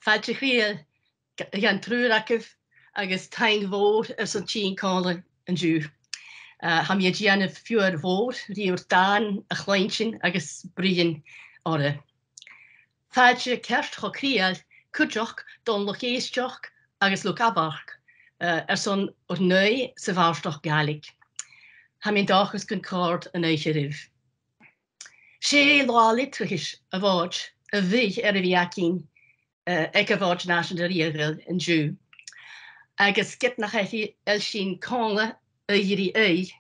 Fáilte chríal gan trúracah agus tain bhór san tín cála an dú. Ha mi díanamh fiúr bhór riúr dáin a chláintin agus bríon ára. Fáilte ceart cho chríal cúteach don lochéisteach agus lo gabarch son o'r neu sa bharstoch gaelig. Ha mi'n dachas gyn cord yn eich rif. Sé loa litrachis a fod y fi y fi acin ag a fod national riegel yn jw. Agus get nach eich sy'n conga y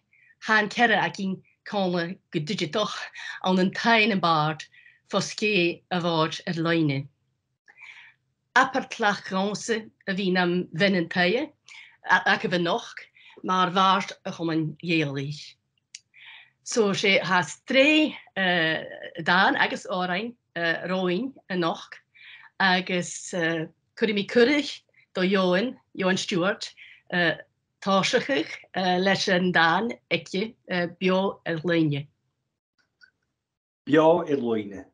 han cera acin conga gydigitoch an yn tain yn bard fosge a fod yr leine. Apertlach gronse a fi nam vennen teie, ac y noch, maar waard om een jeelig. So sé has 3 daan agus orain roin en noch, agus mi kurig do Johan Stewart, táisich leis een daan ekje bio leine. Bio leine.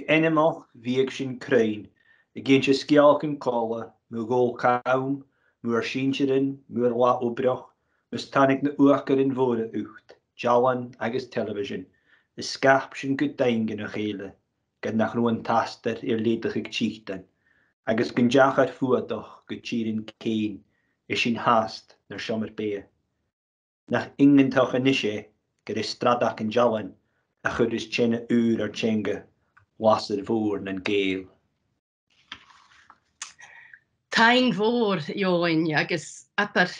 Enema vieg sin kruin. De geintje skialken kolle, mu gol kaum, mu schientjerin, mu la obrach, mus tannig na uakerin vore ucht, jalan agus television, de skapschen gedengen a gele, gen nach no een taster ledige tjichten, agus gen jachar voerdag getjirin keen, is sin haast naar sommer bee. Nach ingen toch een nisje, ger is stradak en jalan, a chud is tjenne uur ar tjenge, wasser voeren en geel. Tain voor Johan, agus apper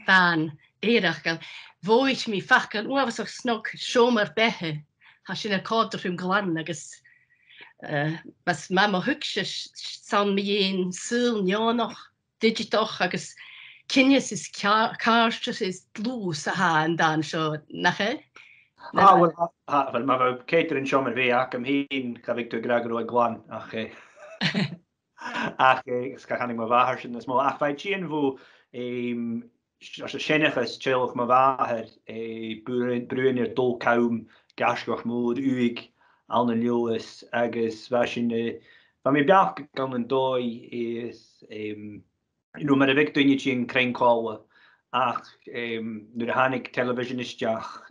dan eerach gan. Voich mi fakken, was er snog somer behe. Has je een kader from glan, agus was mama huksjes san mi een sul ja nog digitoch, agus kinjes is kaartjes is bloes ha en dan zo nache. Wel, maar we kijken in zomer weer, ik hem heen, ga ik de graag door glan, ach. Ach, ska gaan ik maar waar zijn, dus maar ach, wij zien wo, als je schennig is, chillig maar waar, bruin dol kaum, gaschig moed, uig, al een Lewis, agus, waar je, van mijn bak kan een dooi is, maar de weg doe je in kringkallen, ach, nu de hanik television is jach,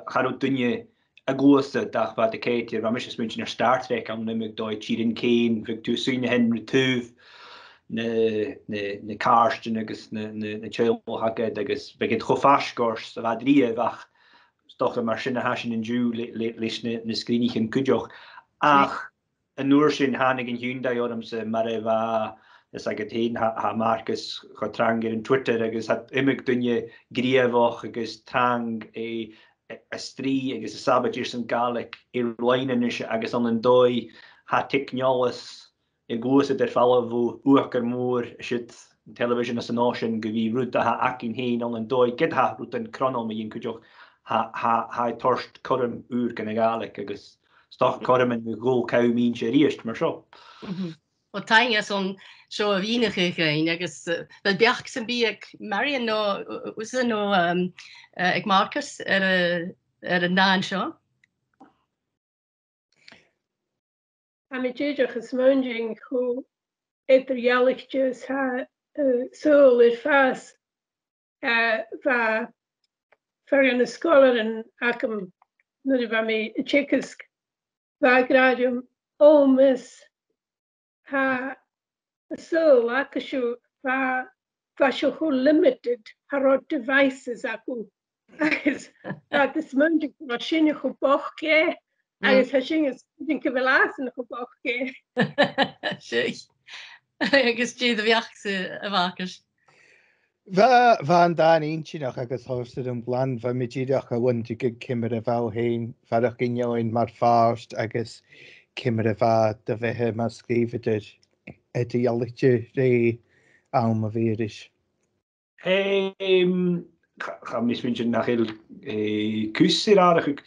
ga ook doen je. A goose dag wat de keitje, waar misschien mensen naar Star Trek aan nemen door Chirin Kane, Victor Sune Henry Tuve, ne Karsten, agus ne Chilwell hakke, agus begint gofashkors, wat 3 wach, toch een machine hashen in Jew, lees ne screenig in kudjoch. Ach, een oorsin hanig in Hyundai ormse, maar wa, dus ik het heen ha Marcus getranger in Twitter, agus had immig dunje grievoch, agus trang a strí agus a sabatir san Gaelic leinen is agus an an dói ha tikneolas I gosa der falla bhú uachar mór siad television as an ásin go bhí rúta ha acin héin an dói gid ha rút an cronol me íon cúteoch ha torst chorm úr gan a Gaelic agus stoch chorm an gól caumín sé ríist mar seo. Well, taing is on seo a bhínacha gain agus wel beach san bí ag Marian nó was nó ag Marcus ar a náin seo. A mi déideach is munding chu éidirhealaachtas ha súil ir fás bha fer an scolar an acham nuair bha mi tchicasc bha gradium ómas ha súil achasú bha seo chu limited har devices acu agus is munding mar sinne chu bochcé agus ha sin is cyfelasan chu bochcé. Sure. Agus tíad a bheachsa a bhachas. Bhain dáin intinach agus thosta an blan bha midíideach a bhaintí go cimar a bhá hain farach gneoin mar fást agus cimar a bhá de bheitthe mar scríbaidir idealite ré am a bhéris. Ga mismintje nach heel kusiradig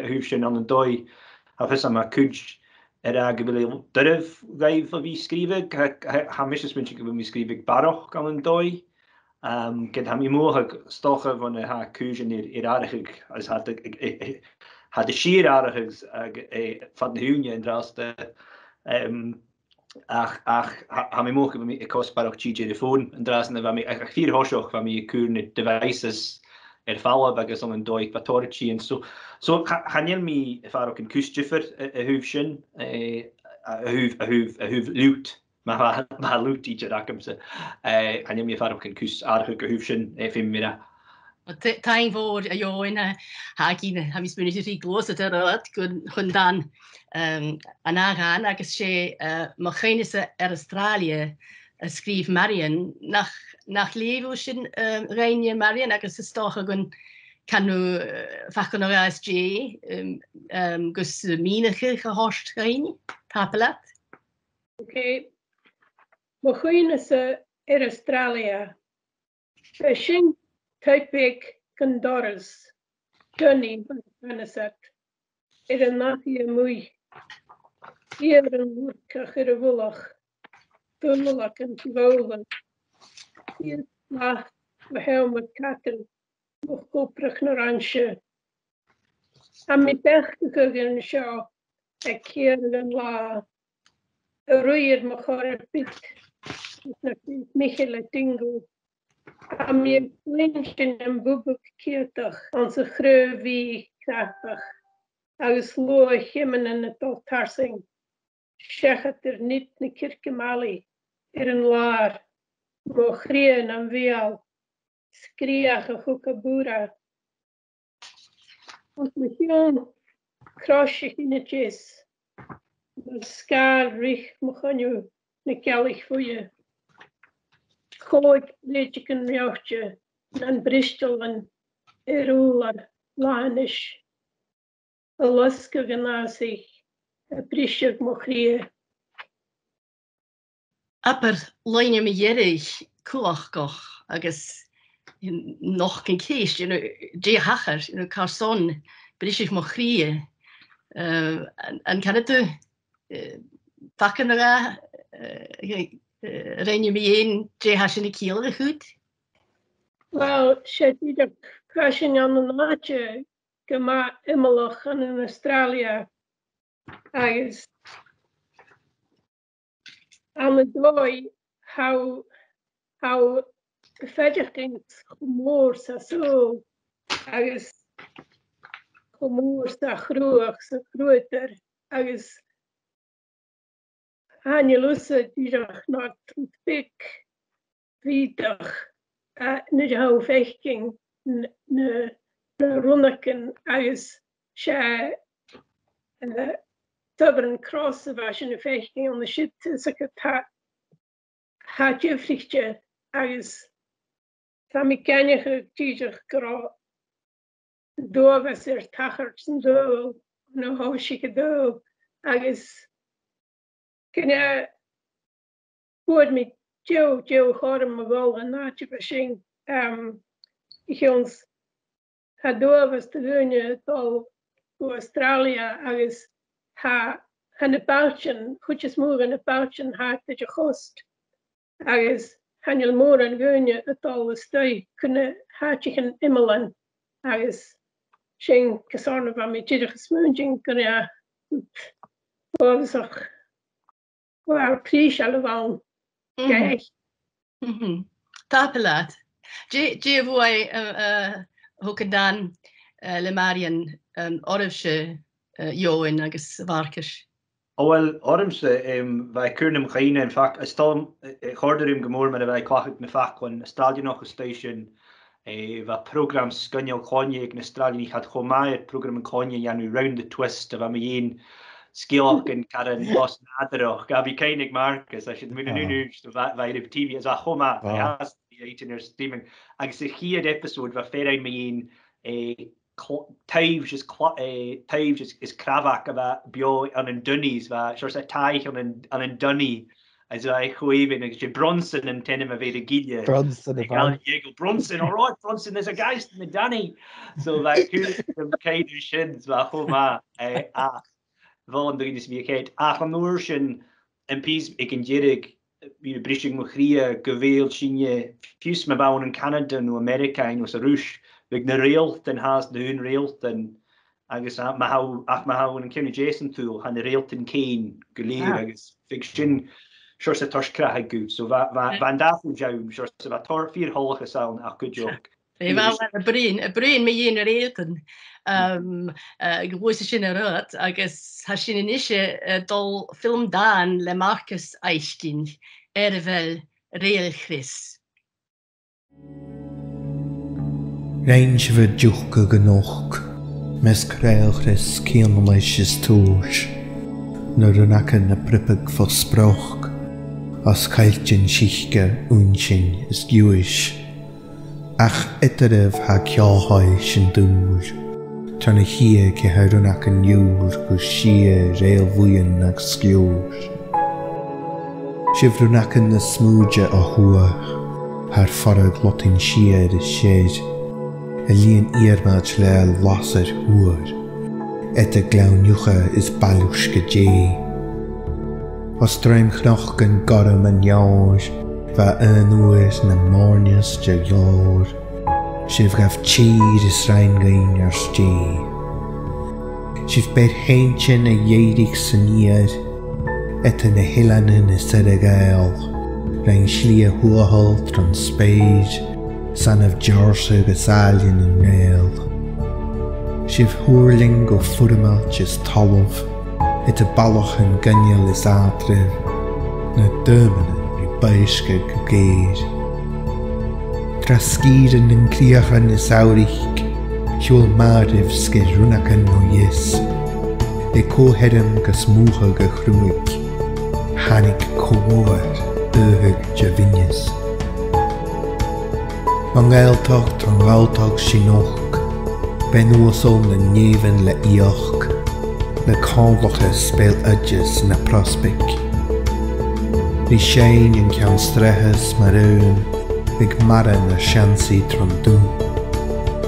huisje aan een dooi. Of maar kuj a wil durf wij van wie schrijven. Ga mismintje wil wie schrijven baroch aan een dooi. Get hem mogelijk stochen van ha kujen iradig als had de schieradig van de hunje en draste. ach ha mi moch mi e kostbarach TJ de phone en drasen wa mi ach 4 hosoch wa mi kurne devices fall agus an doig batorchi en so hanel mi far in kustjiffer huf sin huf luut ma luut TJ rakamse hanel mi far in kus aardige go huf sin fin mira. Taing fod a join hagin ha mi spynnu ri glos at erad chun dan an agan agus sé machéine Australië skrif Marian nach levo sin Reine Marian agus stocha gun canu fachan ASG gus mínige gehost rein tapelat. Oké. Machéine Australië. Sin typig gandoras gunny benefit an nahi mui hier an woordkach a wollach dullach an volen hier lacht we helmet katten nog koprach naranje am mi bechgin show e keer an la a roier me chor pit Michele Dingo. Am mi linchen en bubuk kirtach an se greu wie krapach. Agus loe himmen en het altarsing. Shechet niet ne kirkemali. Een laar. Mo grien en wial. Skriach a hukabura. Want me hion krasje in het is. Skaar rich mo ganju ne kellig voor je. Gooi leedjeken jochtje en Bristol en Erola Lanish. Alaska genazig, Bristol mochrie. Apper leine me jerig kuachkoch agus nog geen kees, de hacher, Carson, Bristol mochrie. En kan het pakken er ren je mee in, je has in de kiel goed? Wel, ze die de kwestie aan de naadje gemaakt immelag in Australië. Agus aan de dooi how beveiligings gemoor sa zo. Agus gemoor sa groeg, sa groter. Agus Anja Lusse die zag naar het pik, vietig, niet jouw vechting, ne ronneken, als je tuberen crossen was in de vechting aan de shit, dus ik het had je vliegtje, als van mij ken je die zich gra, door was tachert en door, no hoosje door, als Ken je woord met Joe horen me wel een naadje verscheen. Ik ons had door was te doen het al voor Australië als een paardje, goedjes moer en een paardje had dat je kost. Als je moer en gunje het al stui kunnen had je geen immelen. Als geen kasarne van met je gesmuntje kun je voorzag. Wel, precies allemaal. Kijk. Tapelat. Je voi hoeken dan le Marian orfse joen agus varkers. Wel, ormse wij kunnen hem in fact. Ik stel hoorde hem gemoor met wij kwam met vaak van stel je nog een station. Wat programma's scanjal konje in Australië niet had gewoon maar het programma konje ja nu round the twist of am een skill en Karen los naderog. Gabi keinig Marcus als je het nu wij op TV is gewoon maar ja die 18 streaming. Ik zeg hier het episode waar verder me een Taves is kravak about bio aan een dunnies waar zoals het taig aan een dunny. Also ich habe ich Bronson and ten of a gilje. Bronson, all right, Bronson. There's a geist mit Danny. So like who kind of shins war homa van drin is wie kijkt. Van Noorschen en peace ik in Jerig wie British Mochria gewählt Chine fus me bauen in Canada no Amerika in was rush wegen der rail den has de hun rail den agus ma hau en Kenny Jason tool han de rail ten Kane geleer agus fiction siwr sy'n tors crach gŵt. So fan dath yn jawn, siwr sy'n fa tor ffyr holach y sawn ac gydioch. Y bryn mae un yr eilgyn. Gwys y sy'n yr yd, agos ha sy'n yn eisiau dol ffilm dan le Marcus Eichgyn fel real Chris. Rein se bheith dúcha go nóch, mes creail Chris cían leis is túrs, nuair an achan na pripig fo spróch, as cailtin síchge únsin is giúis. Ach itaribh ha ceáhaid sin dúr, tar na hia ce hairún achan niúr go sia réal bhuian ag sciúr. Sifrún achan na smúide a huach, haar farag lotin siad is séad, a líon iarmad le lasar huar, et a glauniucha is balúsca dé. Os dreim chnoch gan gorum an jaur, va anúir na mórnias de jaur, sif gaf tír is reingain ar stí. Sif bed heintjen a dhéidig san iad, et a na hilanin is ar a gael, rein slia huahol tron spéid, san of George agus alien in rail. Sif húrling go fudamalch is talov, et a ballach an gynnial is adrif, na dömanin i beiske go géir. Trasgírin in cliachan is aurich, siúl marif ske runacan no yes, e cóherem gus múcha go chrúig, hanig cóhar, döhig javinnes. Mang eiltach tron gáiltach sinoch, ben úsol na névan le ioch, le cámlacha spéil adjas na prospic. Ní séin yn cean strechas mar ún, big mara na siansi tron dú,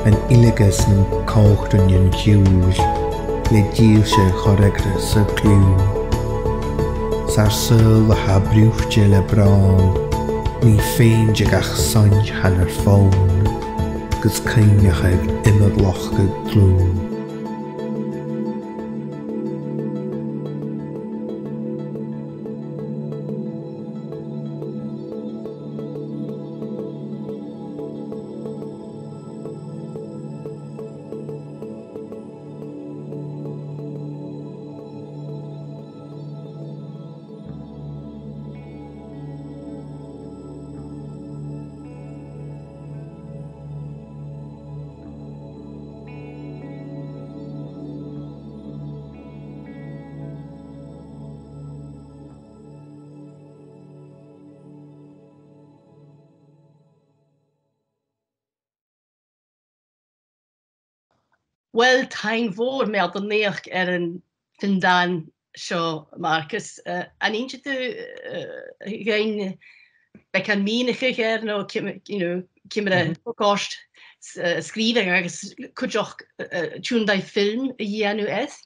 an iligas na cáchtun yn ciúr, le díl se choregras a clún. Sar syl a ha briwchtje le brán, ní féin de gach saint han ar fón, gus cynneach ag imad loch go glún. Wel, ta'n fôr mel dyn neach yn fyndan sio, Marcus. An un sydd gain becan min eich eich no, cymryd gost sgrifeng agos cwdioch tiwndau ffilm i enw eth?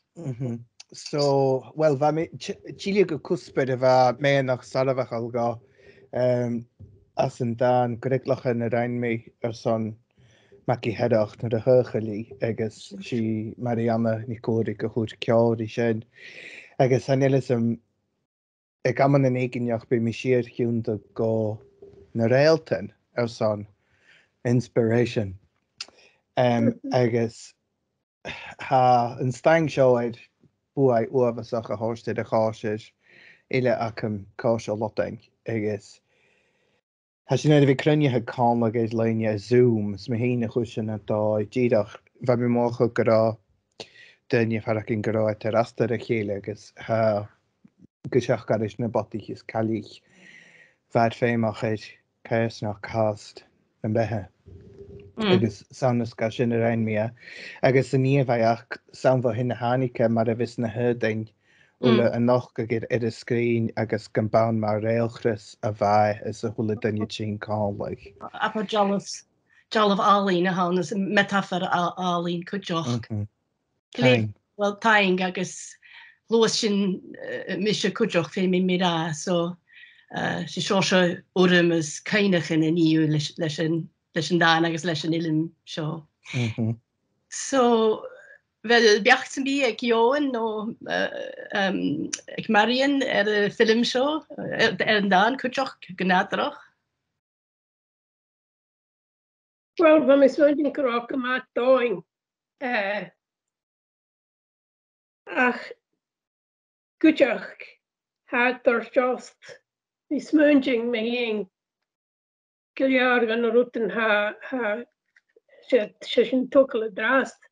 So, wel, fa mi, chili go cwsbyd efo mewnach sarafach algo, as yn dan gryglach yn yr ein mi ar son Maki hedach na de heucheli, agus si Marianne Nicori go goed kjaar i sin. Agus han elism, ik amman yn eiginach by mi sier hiwnd go na reilten ar son inspiration. Agus ha yn stang sioed bwai uafasach a horstid a chasir ile acum casio lotting, agus has sy'n edrych crynnu hyd camla gael leiniau Zoom, mae hyn y chwysyn a doi gydach, fa mi moch o gyda dynia ffarach yn gyda et yr aster y chile, agos ha gysiach garys na boti chys calich, fad ffeimach yd caes na cast yn behe. Agos sawn ysga sy'n yr ein mia, agos yn ni efaiach sawn fo hyn a hanica mar y fys na hyrdyn, Ula yn noch gyda'r yr ysgrin agos gymbawn mae'r reilchris a fai ys y hwle dynia ti'n cael. A po jalaf alin a hawn ys metafor alin cwdioch. Wel, taing agos lwys sy'n misio cwdioch fe mi mira, so si siosio wrym ys cainach yn y niw leis yn dan agos leis yn ilym sio. So, Wel, biachtsen bi ik Johan no ik Marion de filmshow en dan kutjoch genadrach. Wel, van mijn zoon kroken maar toing. Ach, kutjoch had er just die smunging me heen. Kiljaar gaan routen ha ze een tokkele draast.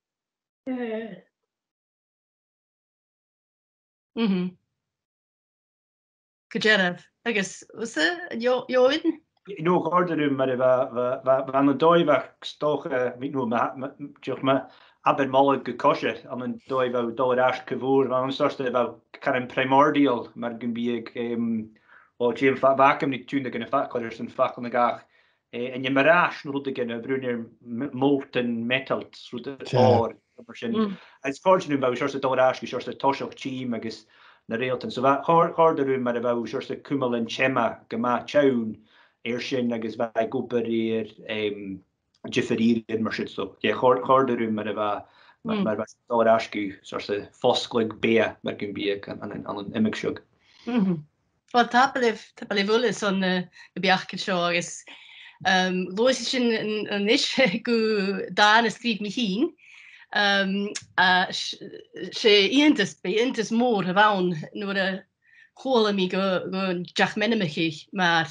Kujeref, I guess was it Johan? No order maar we aan de dooi waar stoch met nu maar abermalig gekosher aan een dooi waar dollar gevoer van zoals wel kan een primordial maar kan be o Jim vacuum niet toen de factors en fackel gaar en je maraas nu de gen brunner molten metals route or als fortune about zoals de dollar zoals de toshok chi magus na realten so harder maar about zoals de kumel en chema gema chown sin agus bheit goparíir jifferíir mar so. Je choirderú mar bheit ascu sa fosclaig bé mar gon bí an imig siúg. Wel tapelef bhfuil son beachcin seo agus Lois sin an is go dá a scríb mi hín sé íontas mór a bhain nuair a chola mi go deach menimiich maar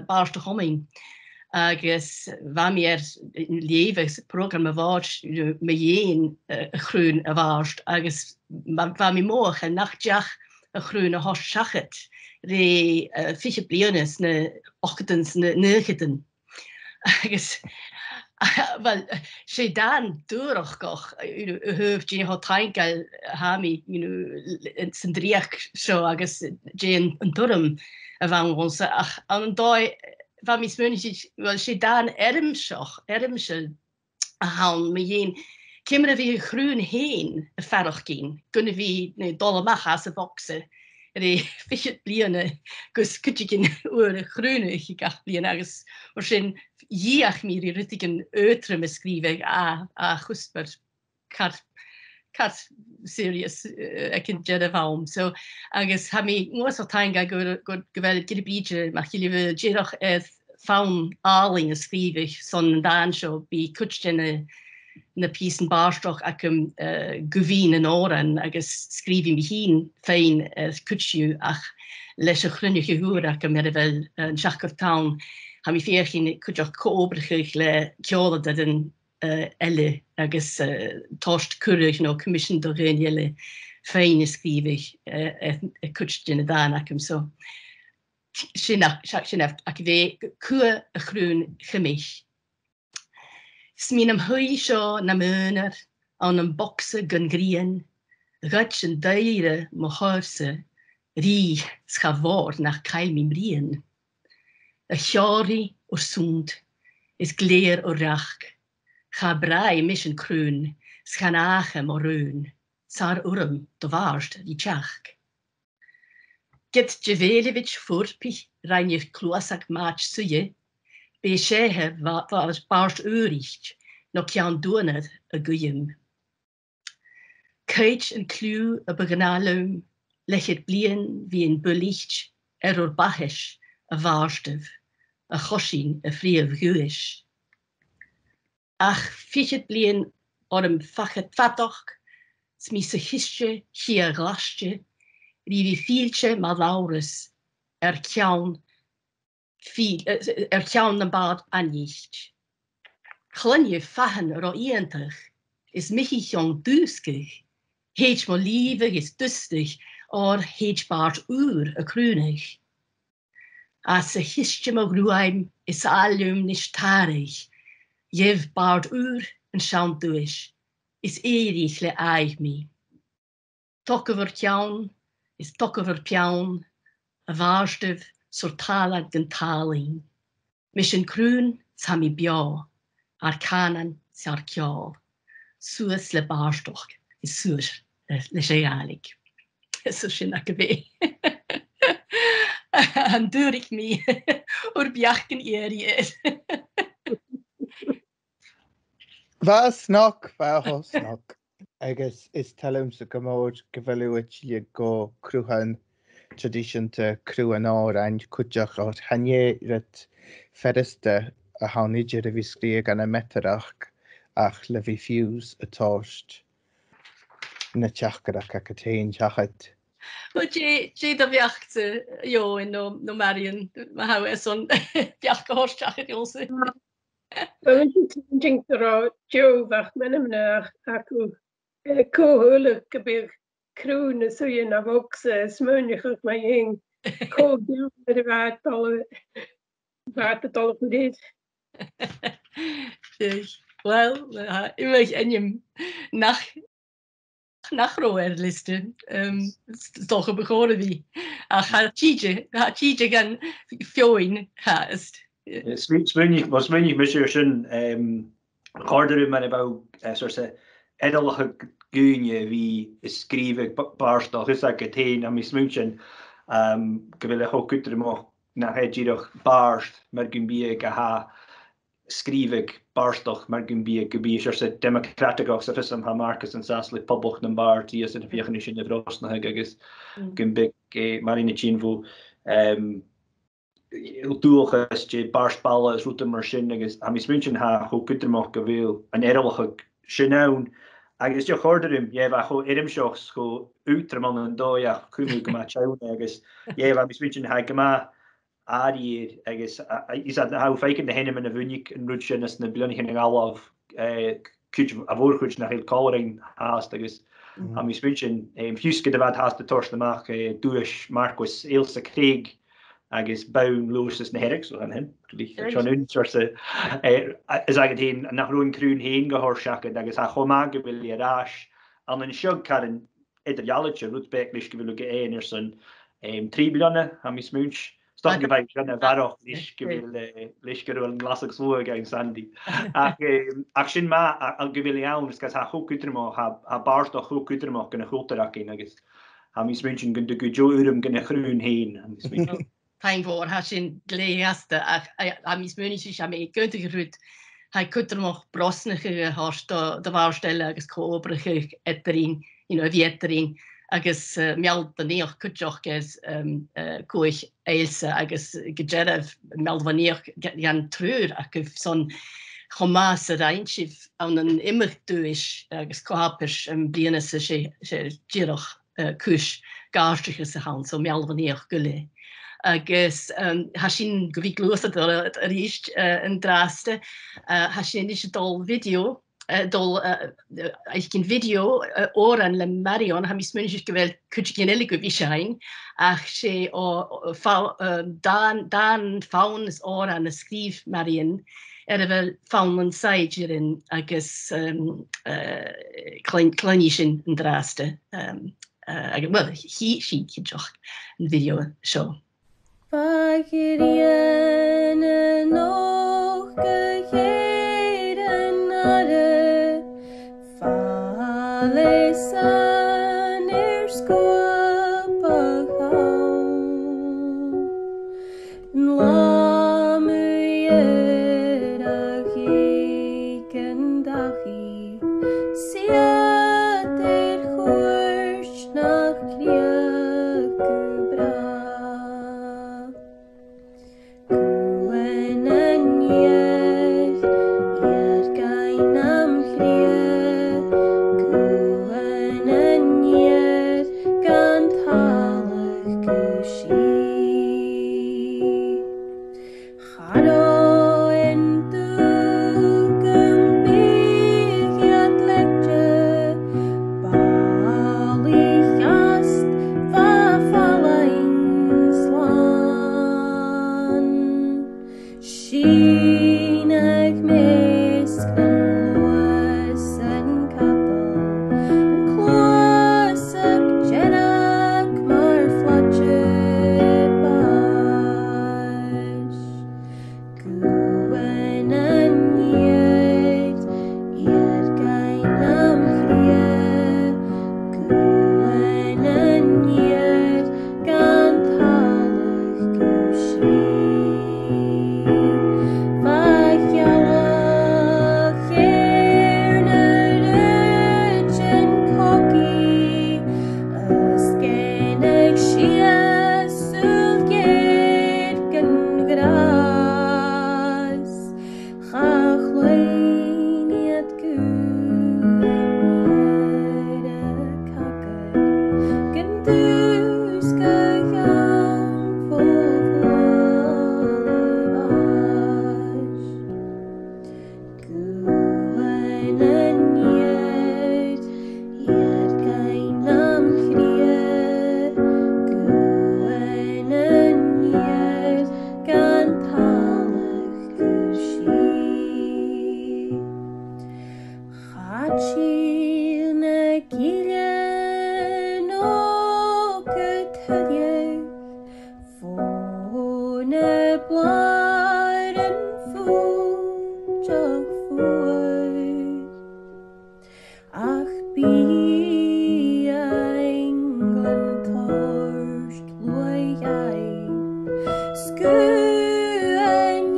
baarste homming. Agus waar meer levens programma waard me jeen groen waard. Agus waar mi morgen nachtjach een groene hos schachet. De fische bliones ne ochtends ne negeten. Agus wel sé dan doorch goch hoofd je had treinkel hami in zijn driech zo agus je een durm van ons ach aan doi van mis munich wel sé dan ermsche han me jeen kimmer wie groen heen verder gaan kunnen wie ne dolle mag as boxen de fische bliene gus kutjin oor groene gegacht blien agus waarschijn jiach mir die ritigen eutre me skrive gusper kat serious ek in jede vaum so agus ha mi mo so tanga go gewel gibije mag jullie jedoch faun aling skrive son dan show bi kutjene na piecen barstoch akum guvien en oren agus skrivi mi hin fein kutju ach lesje grunnige hoer akum met wel een schakker town ha mi veergin kutjoch koberigich le kjole dat een elle agus tocht kurig no commission door een jelle feine skrivig kutjene dan akum so sin ak we kue groen gemich. Smien am hui seo na meuner an een bokse gun grien, ruts en deire mo horse, rie schavoor nach keil mi brien. A chori or soend, is gleer or rach, ga brei mission kroon, schan achem or reun, sar urm de waarst die tjach. Get Jevelevich voorpich, rein je kloasak maach suje, be séhe was barst úricht, no cean dúnad a guyim. Keit en clú a beganalum, lechet blien wie een bulicht, or bahish a waarstef, a choshin a frief guish. Ach, fichet blien orm fachet fatoch, smise histje, hier rastje, rivi fieltje ma laurus, cean na bad anjicht. Glunje fahen ro ientach, is michi jong duskig, heet mo lievig is dustig, or heet baard uur a krunig. As se histje mo gruaim, is allum nisch tarig, jev baard uur en sjant duish, is erich le aig mi. Tokkever kjaun, is tokkever pjaun, a waarstev, sortala den taling. Mission kroon, sami bja, arkanan, sar kjal. Sues le baarstoch, is sues le shealig. Så sin ikke vi. Han dør ikke mye, og bjerken i Hva snakk, hva snakk. agus is talm sa gymod gyfalwyd li go crwhan tradition te crwan o'r ein cwtioch o'r hanie ryd fferyste a hawnidr y fi sgrieg gan y meterach ach lefi ffiws y tost na tiachgarach ac y tein tiachad. Wel, je da fiach te, jo, en no Marion, ma hau es on fiach gehorst tiachad jolse. Wel, ik denk er Joe wacht met hem naar aku kohulle gebir kroon so je na vox smunnig op my hing. Ko doen met de waterdolle goed is. Wel, immer en je nachroer liste. Toch een begonnen wie. Ha tije gan fioin haast. Smunnig monsieur sin harder man about soort edelige gunje wie skrive barstoch is ik het heen aan mis munchen gewille ho kutter mo na het jedoch barst maar gumbie ha skrive barstoch maar gumbie gebi soort democratic of sufficient ha Marcus en Sasli public na bar die is in de viernis in de roos na is gumbie marine chinvo doel is je barstballen is route machine is aan mis munchen ha ho kutter mo gewil een edelige Shinown, agus jo chorderum, je va go irimshochs go utraman en doja kumu gema chaun agus je va miswitchen ha gema adier agus is dat how faken de henem en de vunik en rutschen is na blonig en alaf kuj avorkuj na heel coloring haast agus am miswitchen fuske de wat haast de torst maak duish Marcus Ilse Krieg agus baun looses na herk so aan hem schon un soorse is ik het heen nach roen kruun heen gehorschaken agus ha chomage wil je raas aan een shug karen idealetje roetbeklich gewil ge een er son 3 biljoen ha mis munch stop ge bij gan varoch is gewil lisker een glas zo gaan sandy action ma al gewil jaun is gas ha ho kutermo ha barstoch ho kutermo kunnen groter in agus ha mis munchen gun de go urum genne groen heen Fein voor has in geleaste a mis munis am gointe gerut. Hij kutter nog brosnige harst de waarstelle agus kobrige etterin, die etterin agus meld de neer kutjoch ges koich eilse agus gejeref meld wanneer gan treur ak son chomase reinschif aan een immer duis agus koapers bliene se giroch kush garstige se hand so meld wanneer gulle. Agus has sin go bhí glúsa a ríist an dráasta has sin is dul video dul cin video óran le Marion ha mis munis go bhfuil chuid ginile go bhí sein ach sé dan fán is óran a scríb Marion a bhfuil fáman saidirin agus clíní sin an dráasta well hí sin cinseach an video seo. Vakirien nog gegeden hadden, vale san skopig hou. Lamu jedag ik dagie, siat goers nach krieke Gwen China Gillian Okatadye Fone blood and food of food Ach be England torst loyai Sku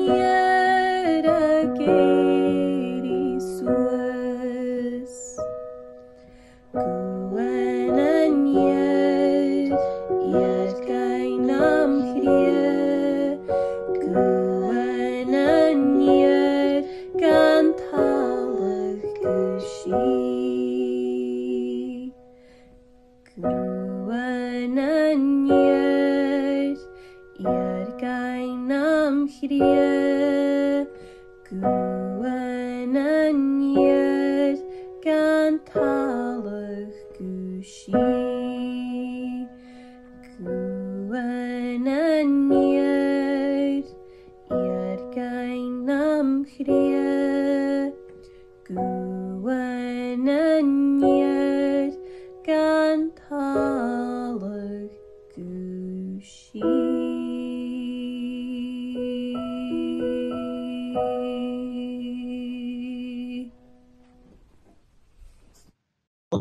yet a gairy Swiss Gwen and yet gainam here Gwen and yet gantalig gushi Gwen and yet gainam here Gwen and yet gantalig gushi Gwen and yet gainam here Gwen and yet gantalig gushi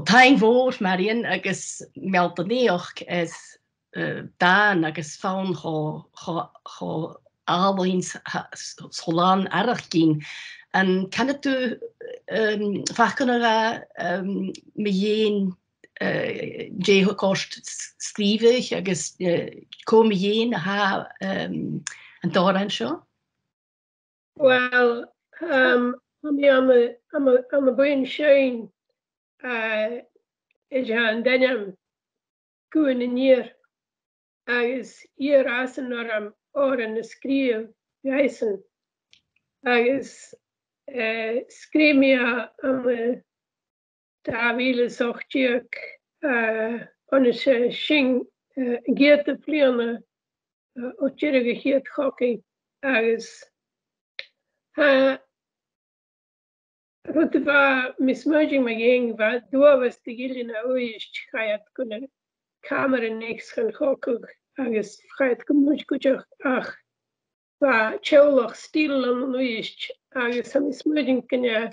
Taing fawr, Marian, agus melddaneoch is dan agus fawn cho alwyns solan arach gyn. En kan het u vaak kunnen me een je kost schrijven, agus kom je ha en daar en zo? Well, I'm a boy shine. Is aan denim goeien in hier. Agus hier asen naar hem oren schreeuw wijzen. Agus schreeuw me aan de wielen zochtjuk ons shing geert de vliegen otjerige geert hockey. Agus wat var mismerging med gäng var då var det gillen oist khayat kunna kamera next kan khokug agus khayat kumuj kujach ach va cholach stil an oist agus mismerging kana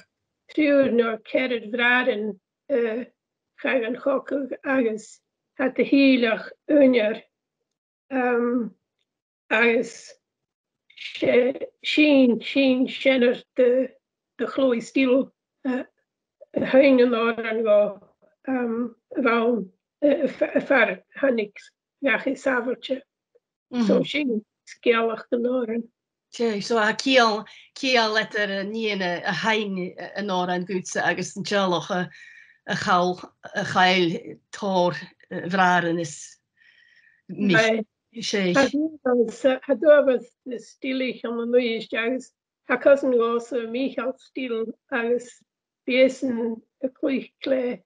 triur nor kered vraden khayan khokug agus hat de heelach unjer agus shin shenner de gloei stil hingen en wel ver hanniks ja geen savertje zo zien skelig de noren. So a kiel letter niene a hein an oran gutse agus an jaloch a chail tor vraren is mis sé. Haddo was stilig an an nuist agus ha cousin was Michael stil agus besen a kluichle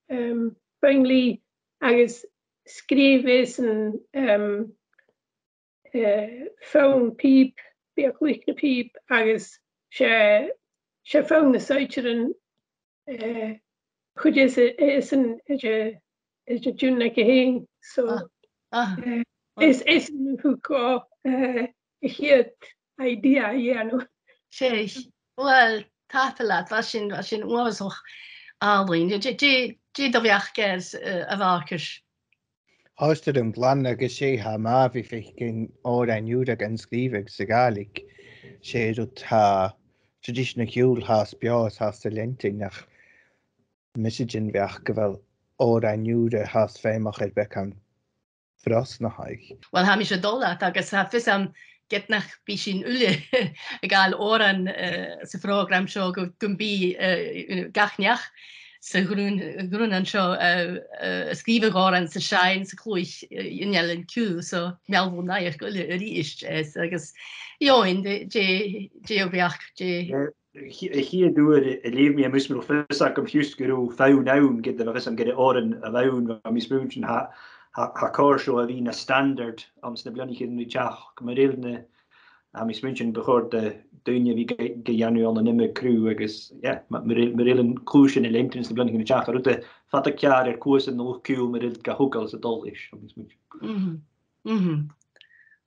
bringli agus skrivesen phone peep be a kluichne peep agus she phone the suiteren is a june like a heen so is who go hit idea no. Sé, wel, tapelat, was sin oorzoch alwyn. Je da bheach gers a bhachas. Háiste an blan agus sé ha má bhí fich gin árainúd ag an scríbeh sa Gaelic sé tá tradiisna ciúil has beás has sa lenting nach misigin bheach go bhfuil árainúd has féimach ar becam fros na haig. Wel, ha mi sé dolat agus ha fis am get nach bishin ulle egal oran se program show gumbi gachniach se grun an show skrive goran se shine se kluich in jellen ku so melvo naich ulle is agus jo in de geobiach hier doe leef me mus me fissa confused gero fou naun get de am get oran a vaun mis spoon ha korsho a vina standard am sne blannig in teach kom réne a mis münchen behoort de duine vi gejanu an nimme crew agus ja maril cruisian e lentens de blending in de chachar ute fat jaar koersen nog kiel met dit gehokkel se dol is.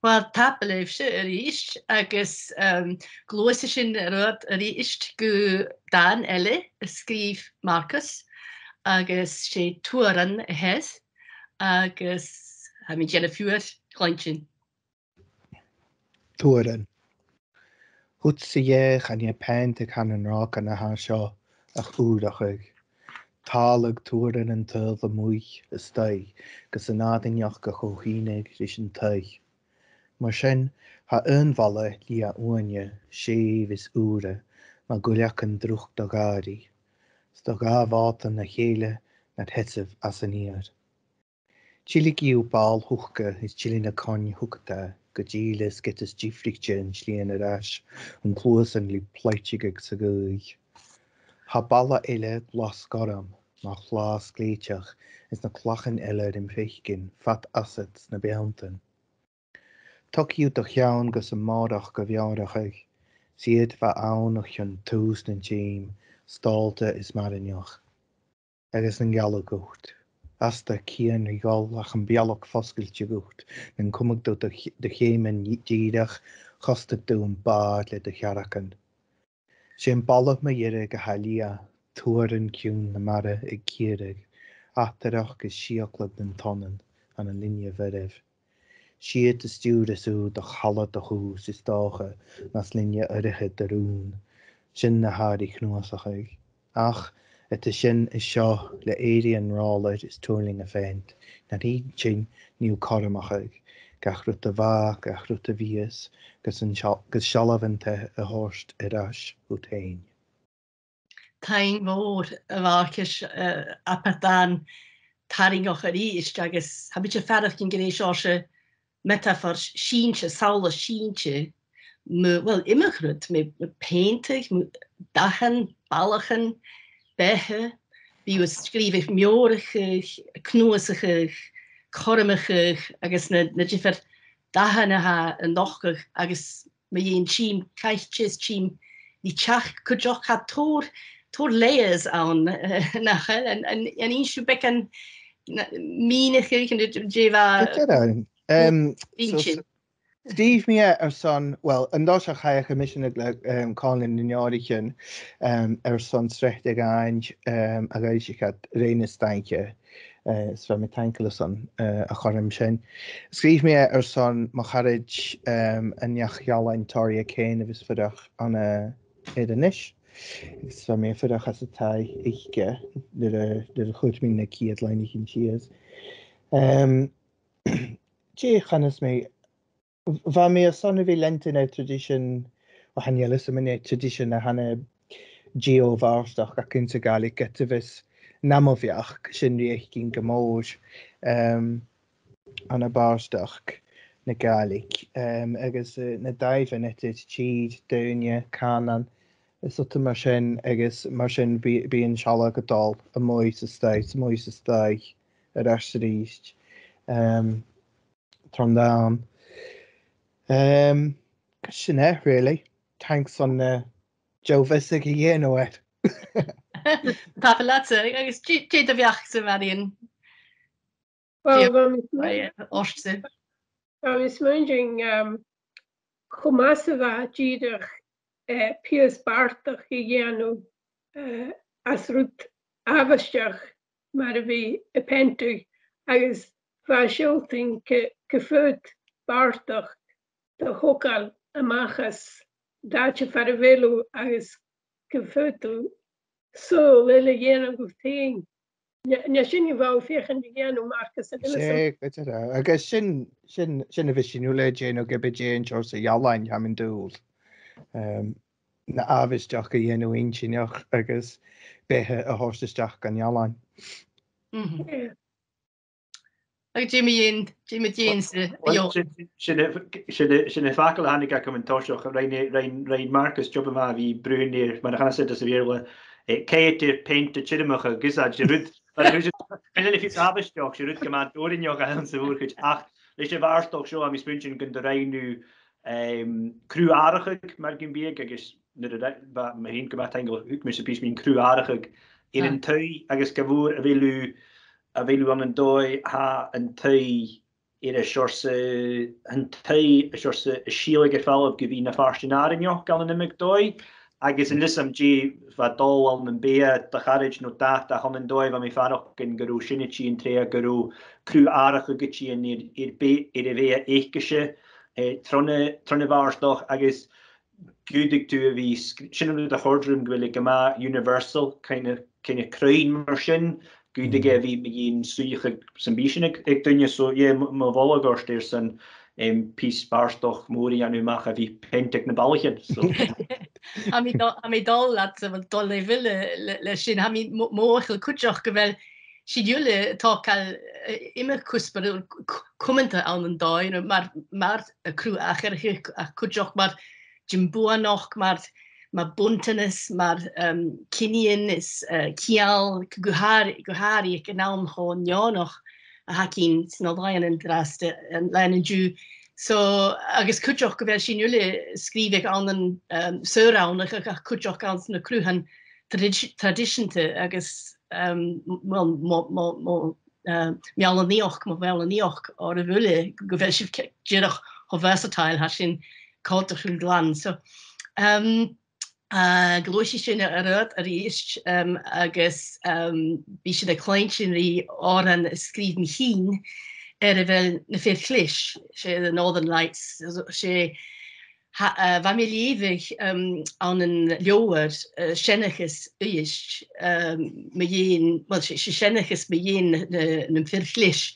Wel tapleef se riist agus gloise sin rud riist go dan elle skrif Marcus agus sé toeren hes agus ha mi jenne fuer kleintjin. Toeren. Goed se je gaan je pen te gaan een raak aan de haar seo a chúdachig. Tálag toeren en tul de moei a stui, gus a nádainneach go chóhínig ris an tuig. Mar sin, ha ynvalle lia oanje, séf is ure, ma guliach an drúch do gari. Sto ga vatan na chéle na hetsef as an ear. Chili giw bal hochke is chili na con hochta, go dílas get is dífricte an slíana arás, an clúas an lí pleitiigh sa gúig. Ha balla eile glas goram, má chlás gléiteach is na clachan eile in feichgin, fat assets na beantan. Tuciú do cheann gus an mádach go bhearachig, siad fa ánach an tús na tíim, stálte is marineach. Agus an geala gocht. Asta cían i gáil ach an bealach foscailte gocht, nan cumag do de chéimen díadach chostad do an bád le de chearachan. Sé an ballach ma dhéire go halía, tuaran ciún na mara ag cíireg, achtarach is siachlad an tonan an an linne verif. Siad is stúras ú do chalad do hús is dácha nas linne ariche darún, sin na hári chnúasach ach, et is sin is seo le éiri an rálaid is túling a féint, na rí sin níú choramach gach rút a bhá, gach rút a vías, gus sealavante a hórst arás ú tain. Tain mór a bhachas apertán taringoch a ríist agus habitse ferach cin gééis se metafor síintse, saola síintse, wel immergrut, me peintig, dachen, ballachan, behe, wie we skrivig mjorigig, knoesig, kormigig, agus na jiffer dachen ha en nochig, agus me je een chim, kaichtjes chim, die tjach kudjoch ha tor layers aan nachel en inshu bekken minigig en dit jeva Steve mia son, well, and those are high commission calling in Yorican, son strechtig ainge, a gaisicat Reinesteintje, from a tankle son, a chorim shin. Steve mia son, Macharij, and Yachjala Toria Kane of his fidach on a Edenish. So me fidach as a tie, Ike, the hoot me the key at line in cheers. Jay Hannes me. Va me a son of a Lenten tradition, or Hanyalism tradition, a Hanna Geo Varstock, a Kinsegali Getivis, Namoviach, Shinriachkin Gamoj, on a Barstock, Nagalik, Agus Nadaivan etit, Cheed, Dunya, Canan, a sort of Marshin, Agus Marshin being Shalagadol, a Moise Stai, a Rashid East, Turn down. Sinne, really. Thanks on Joe Vissig a no it. Tapelate, agus jé a bheach sa marion. Well, Ochtse. I was wondering, Chomasava Jidach, Piers Bartach, Yanu, as root Avastach, Maravi, a pentu, agus Vashilting, Kefut, Bartach. De hokal amachas dache farvelu agus gefötu so lele jena gufting nya shin vau fechen de jena Marcus I guess shin a vision ule jeno gebe jen chos a yalan hamin dul na avis jach a jeno inchinach agus behe a horstach gan yalan. Jimmy James sinne fakel hannig kom en toch rein Marcus job ma wie bruneer, maar dan gaan se as weerle keiter paint de chidemige gisa rud en if iets habestoch rud gemaakt door in jo gaan se woord ach leis je waarstoch zo am spunchen kun de rein nu Cruaardig, maar ik ben agus ma hén gobat eigenlijk mis pís mín cruaardig in een tui agus gavoer a vilu an een dói ha een tui een tui sílige fel op geví na farstinarinjo gan an imig dói agus in lisam G va dol al een bea de charage no dat a han een dói van mi farach gin goú sinnetí en tre goú cruaarige getí ir ve eikese tronne waarstoch agus gudig tu vi sin de hordrum gwil gema universal keine kruin mar sin gudige vi begin suige sambisinig ik dunje so je ma volgorsteer san pís waarstoch mori an u macha vi pentek na ballchen ha mi dal laat dol le sin ha mi mogel kuch gewel si jule tak al immer kusper kommenter aan een daai maar crew acher a kuch maar Jimboa noch maar buntenis maar kinien is kial guhari ik naam gewoon ja nog a hakin snel leien en draste en leien ju so agus kuch gewel si jule skrif ik aan een surround kuch aan na crew han tradition te agus mi al neoch ma wel neoch or a wulle govel si jeach ho versatile ha sin culture hun glan so gloisi sin rud a réist agus bí se de kleinsin ri áan skrif mi hin wel na fir chlis sé the Northern Lights sé wa mé liewig an een lewer senneches uist senneches me een firchlis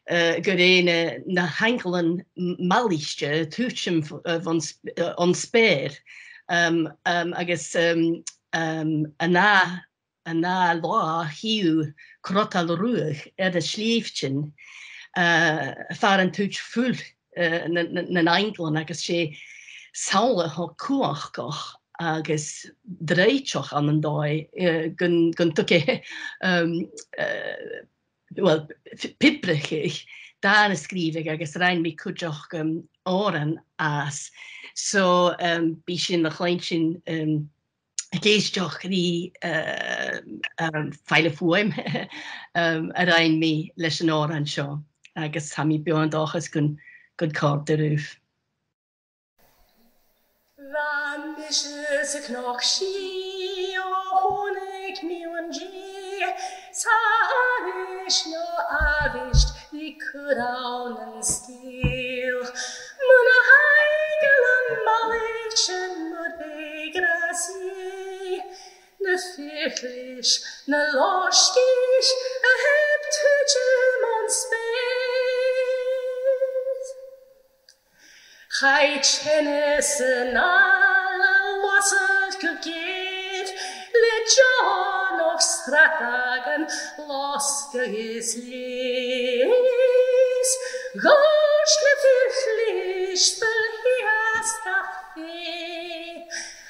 goréine na henkelen malichte toetjem van speer agus na la hiú krotal ruig de schleeftjen far een toet full na enkelen agus sé saule ha koach goch agus dreitjoch an een dai gun tuke wel piprich daar skrif ik agus rein mi kujoch oren as so bí sin de kleintsin géisteach rí feile fuim a rein mi leis an áran seo agus ha mi beandáchas gun kar derúf. Van is ik nog zie, honig nieuw en gie, is no avist, die kraunen stil. Mun heigelen malitschen moet begrazie, ne fichlisch, ne lostisch, hebt hutjem on spees. Gij tjennissen alle wasset gegeet, let John of stratagen loske is lees. Goschle verflisch verhiastach vee,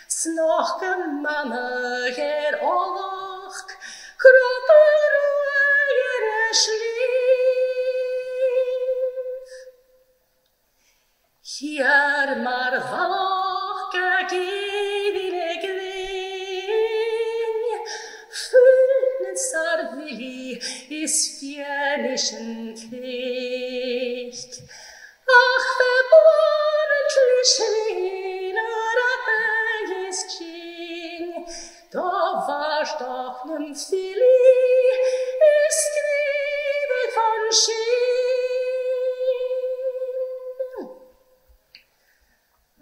snoche manne ger oorlog, kroppen roeien schlief. Hier maar valog gegevine gring, vullen sarvili is fjernischen Klicht. Ach, verborgen klischener Rappe ist Ching, da war's doch nem Fili, es skrivet von Ching.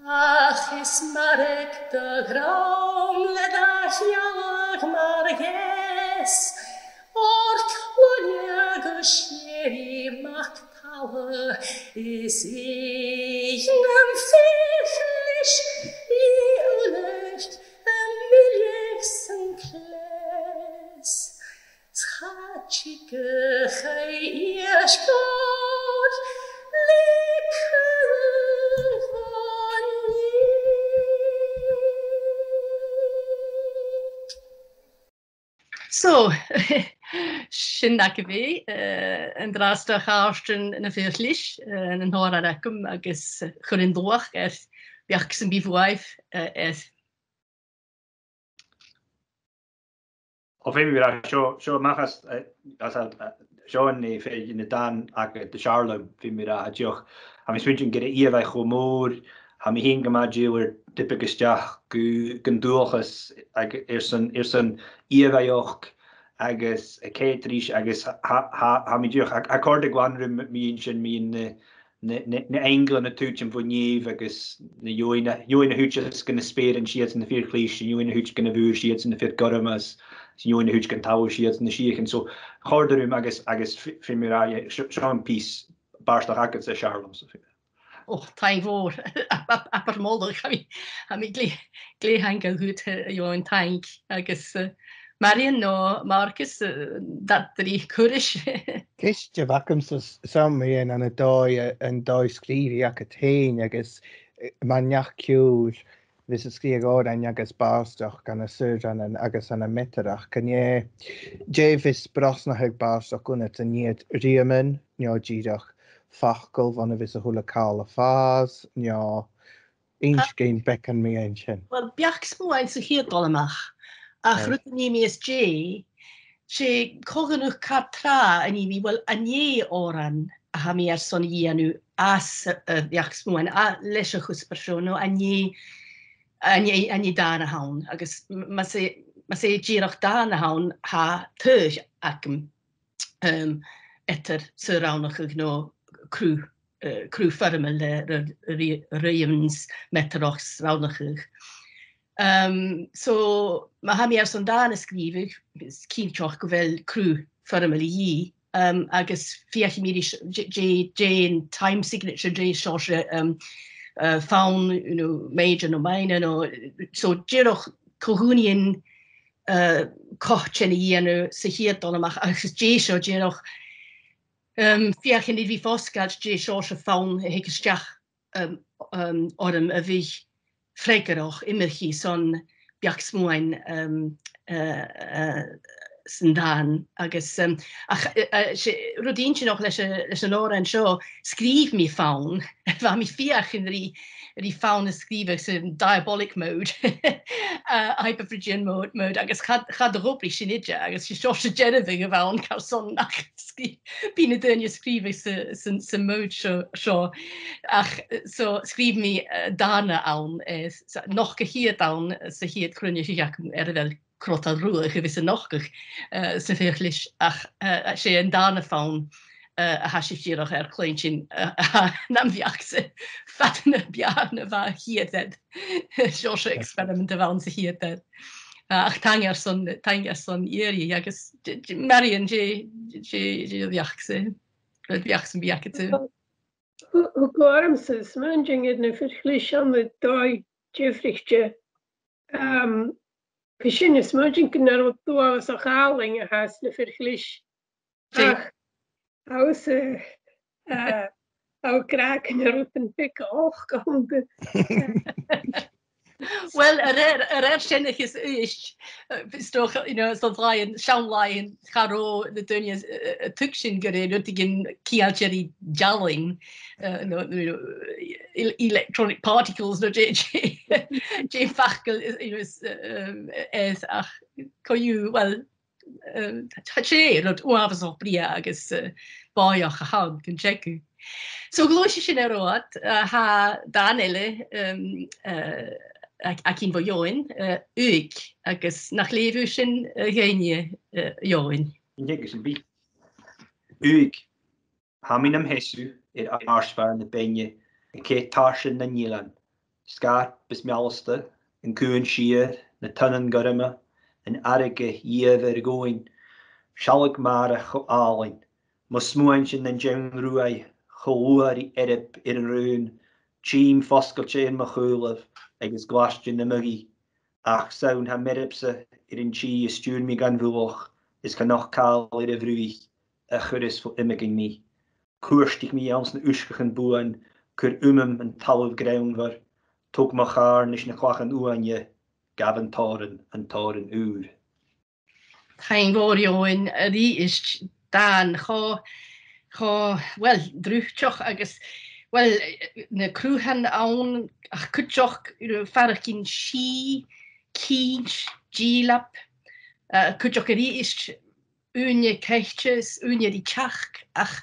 Ach, is marek de graumle da hjag marges, or klonje gescheri maktaue, is nem fichlich i ulecht en miljeksen kles. Schatschike gei ieskot, likker van niet. So, sin ac y fi, yn drastach arstyn yn y ffyrllis, yn hor ar acwm agos chwrin ddwach biach sy'n bifwaith Of him weer zo magas zo in de dan ag de Charlotte fin mir a joch. Ha mi switching get ie chomor, ha mi heen gemajiwer dippigesteach gundochas ag son ie agus a Ketrish agus ha mi joch akkordig wanrum mi na England na tuchen von Niev agus na joine hutjes gonna speer en sheets in de vier klies, joine hutjes gonna vuur sheets in de vier gormas. Joine hús gan táir siad na síchan, so chádarúm agus fimir seán pís barstach agad sa Charlam. Taing fór, apar módach, ha mi gléhangel hút join taing agus Marian no Marcus datri cwrish. Cys je facum sam mi an y doi sgrifi ac y tein agus maniach ciwr. Fys y sgri agor an agus barstoch gan y surjan agus an y meterach. Gan je fys brosna hyg barstoch gwnet yn ied rhiamen, nio gyrach fachgol van y fys y hwla cael y ffas, nio inch gein becan mi ein sin. Wel, biach smwain sy'n hir dol ymach. A chrwyd ni mi SJ, se cogan o'ch car tra yn i mi, wel, anie oran a ha mi son i anu as biach smwain, a lesio chws persono, anie dan y hawn, agos ma se girach dan y hawn ha tøj ac etter syrrawnach ag no crw fyrmel rymens meterochs rawnach ag. So ma ha mi son dan ysgrifig, cyntoch gofel crw fyrmel i agos fiach i mi Jane time signature Jane Shosha fawn major no mine so jiroch cohunian kochen i se hier donamach agus jesho jiroch fiach in vi foskad je Shosha fawn hekestach orm a vi fregeroch immerchi son biaksmoin Sandan agus rodintje nog leis an oran seo skrif mi fawn va mi fiach in ri fawn skrive in diabolic mode hyperphrygian mode agus chad robri sin idja agus si seo geneving a fawn cael son nach bína dynja skrive sin mode seo ach so skrif mi dana awn noch gehir dawn sa hiad crunne siach wel krota roer gewisse nochig se verlich ach sé en dane faun hasifirach kleintjin nam viakse fatne bjarne va hier dat Josh experiment waren se hier dat ach tanger son iri agus Marian je viakse viakse viakte Hoe kwarm se smunging in de verglich aan de doi Jeffrichtje Cysyn y smwydyn gyda'r dwas o chaling a has na ffyrchlis. Ach, aws aw graag yn yr wrth yn pic o'ch gahwng. Wel, siennych is eich, stoch, so draien, siawnlaien, charo, de dynjas, tukshin gyrre, nuttigin kialcheri jalling, electronic particles, no J fachkel is, ach, koju, wel, che, rot uafas och bria, agus, boioch a hag, yn cheku. So glwys i sy'n erod, ha Danele, ac un fo ioen, yg, agos nach lefu sy'n geinie ioen. Yndig yn bi. Yg, ha mi'n amhesu i'r arsfar yn y benye, yn ceith tarsyn na nilan, sgar bys mialsta, yn cwn siar, na tunnen gyrma, yn arige ief goin, sialag mar a cho alain, mo smwain sy'n yn jawn rwy, choluar i erib i'r rhywun, chim fosgal chain machulaf, agus gwastin na mygi, ach sawn ha meribsa i'r un chi ystwyr mi gan fwloch, is gan noch cael i'r efrwych, a chyrus fo imiging mi. Cwrstig mi ans na uskach yn bwyn, cwr yn talwf grawn var, tog machar nis na chwach yn uanje, gafan toren yn toren ŵr. Taing fawr yw'n yr i is dan wel, drwchtioch agos, wel, na crwhan awn ach cwtioch ffarach gyn cynch, gilap, cwtioch yr i is unye ceiches, unye di chach, ach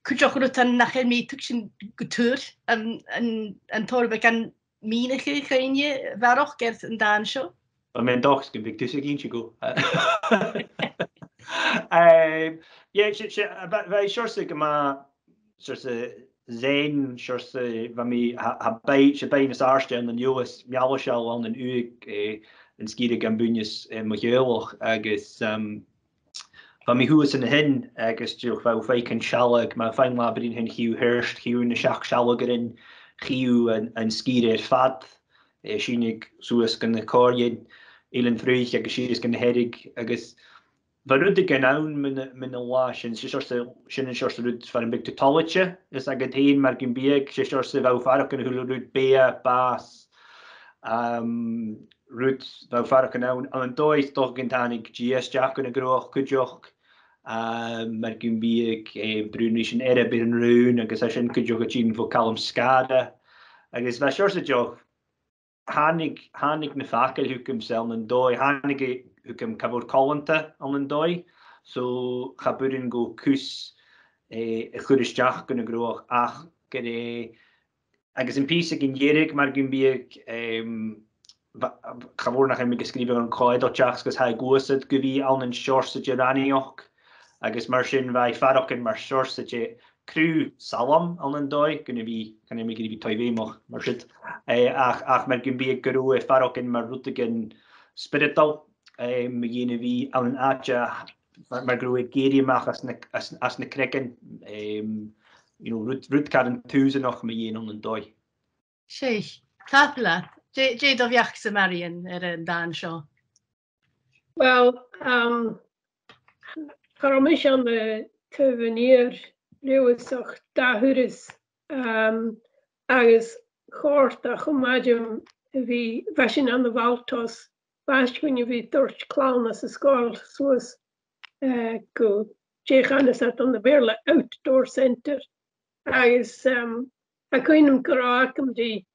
cwtioch rwytan nachel mi tŵch gytwr yn torbe gan mine chynje farach gerth yn dan sio. Wel, mae'n dogs gyn big tŵs ag un go. Fe siwrsig yma zijn siwrsig fa mi ha bein ys arstyn yn ywys mialwysel wel yn uig yn sgirig am bwynys mygeolwch agos fa mi hwys yn hyn agos diolch fel feic yn sialag mae fain labr hyn hiw hyrst hiw yn y siach sialag yn hiw yn sgirig ffad synig sŵs gan y coriad Elin Früch agos sy'n gan herig agos Fa rwyd y gynawn mynd y was sy'n siwrs rwyd fan yn big tutolitio ys agad hyn mae'r gymbieg sy'n siwrs fel ffarach yn hwylw rwyd bea bas rwyd fel ffarach yn awn ond yn doedd doch gyntanig GS Jack yn y groch cwdioch mae'r gymbieg brwn sy'n ereb i'r yn rhywun agos sy'n cwdioch y gyn fo calum scada agos fa siwrs y joch hanig na ffacel hwcym sel yn doi hanig hwcym cafod colanta yn doi so chabwyd yn go cws y chwrysdiach yn y groch ach gyda agos yn pysig yn ierig mae'r gymbieg chabwyd nach ymwneud ysgrifio yn coed o jachs gos hae gwysyd gyfi aln yn siors y gyraniog agos mae'r sy'n fai ffarog yn mae'r siors y crw salam yn doi gyda fi toi fi moch mae'r sydd ach mae'r gymbieg gyrw y ffarog yn mae'r rwtig yn spiritol mae gen i fi aln adja mae'r grwyd geiri mach as na cregen rwyd car yn tŵs yn och mae gen yn doi Sheich, tapla, je do fiach sy'n Marian yn dan sio? Wel, Caramish aan de Tevenier, Leeuwensoch, Dahurus, agus Chorta, Chumajum, wie Vashin aan de Waltos, Vashin wie Torch Clown as a school, zoals go, Jechanes at on the Berle Outdoor Center, agus, I kun hem kraken die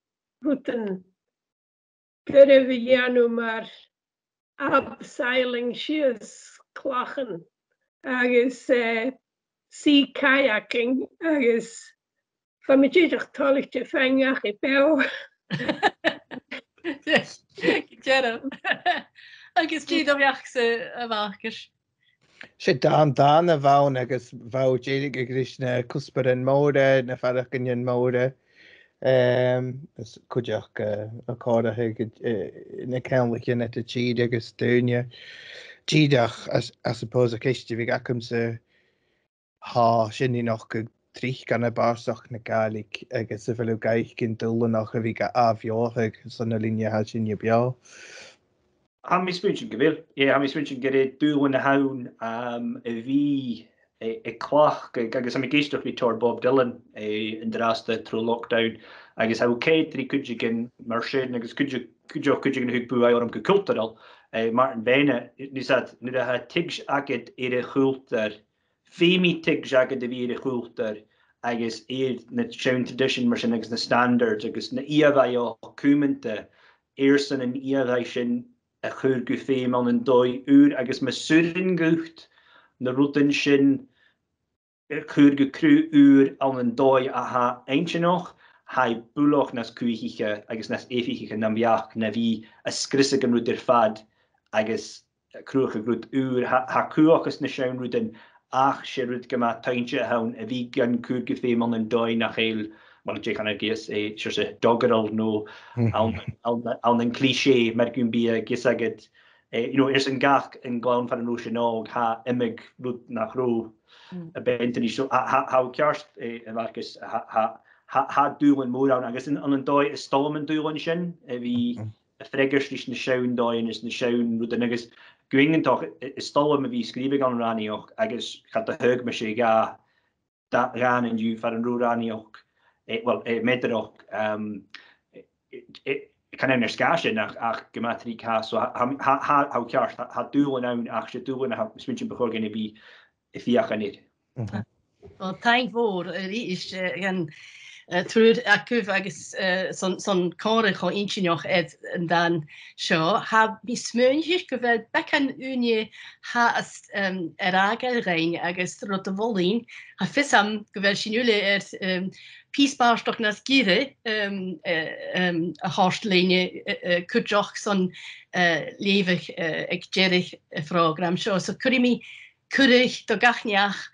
routen, Gurre Janu maar abseiling shies klachen, agus sea kayaking, agus van met je toch tolig te vangen in bel. Gerard. Agus tí do bheach sa a bhachar. sé dan a bhain agus bhá déig agus na cuspar an móra na farach an móra chuideach a cáirithe na ceanlacha na tíide agus dúine tíideach as suppose a ceiste bhí acham sa há sinní nach go trí gan na bársach na gaig agus sa bhfuil gaich cin dúla nach a bhí go ahheocha san na líne ha sin beá. Ham mi switchen gewil. Ja, ham mi switchen gere doel in de houn wie klach agus am geist vi tor Bob Dylan in de raste tro lockdown agus how Kate die could you gin marchen agus could you gin hug bu om gekultural Martin Bene die zat nu de ha tigs aged ere gulter femi tigs aged de wie gulter agus net shown tradition marchen agus na standards agus na ia kumente eersen en ia sin a chur go féim an an 2 uur agus me surin gucht na rutin sin chur go cru uur an an 2 a ha eintje noch ha buloch nas cuichiche agus nas efichiche na biach na vi a skrisse gan rutir fad agus cruche grut uur ha cuachas na sean rutin ach sé rud gema taintje haun a vi gan chur go féim an an 2 nach heel Well, je kan gis se doggeral no an een cliché met gun bia gisaged is een gach in glaan van een oceanog ha immig roet nach ro a benteni so how kerst Marcus ha doelen moor aan agus an een doi is stolmen doelen sin wie a freggers na shown doin is na shown roet en agus gwingen toch is stolmen wie skriving an ranioch agus gaat de heug me sé ga dat gaan en ju van een ro ranioch Well, met er ook kan even schaasje ach gematrie ha so hou kjaars ha doelen nou ach je doelen ha smintje begonnen bij via gaan niet. Wel taing voor is gan trwy'r acwyf agos son corau cho inchinoch ed yn dan sio, ha mi smynjich gyfer becan unie ha as agel rein agos rot y volin, ha fysam gyfer sinule peacebarstoch nas gire a hostleine kudjoch son levig ag jerig program sio, so curimi curig do gachniach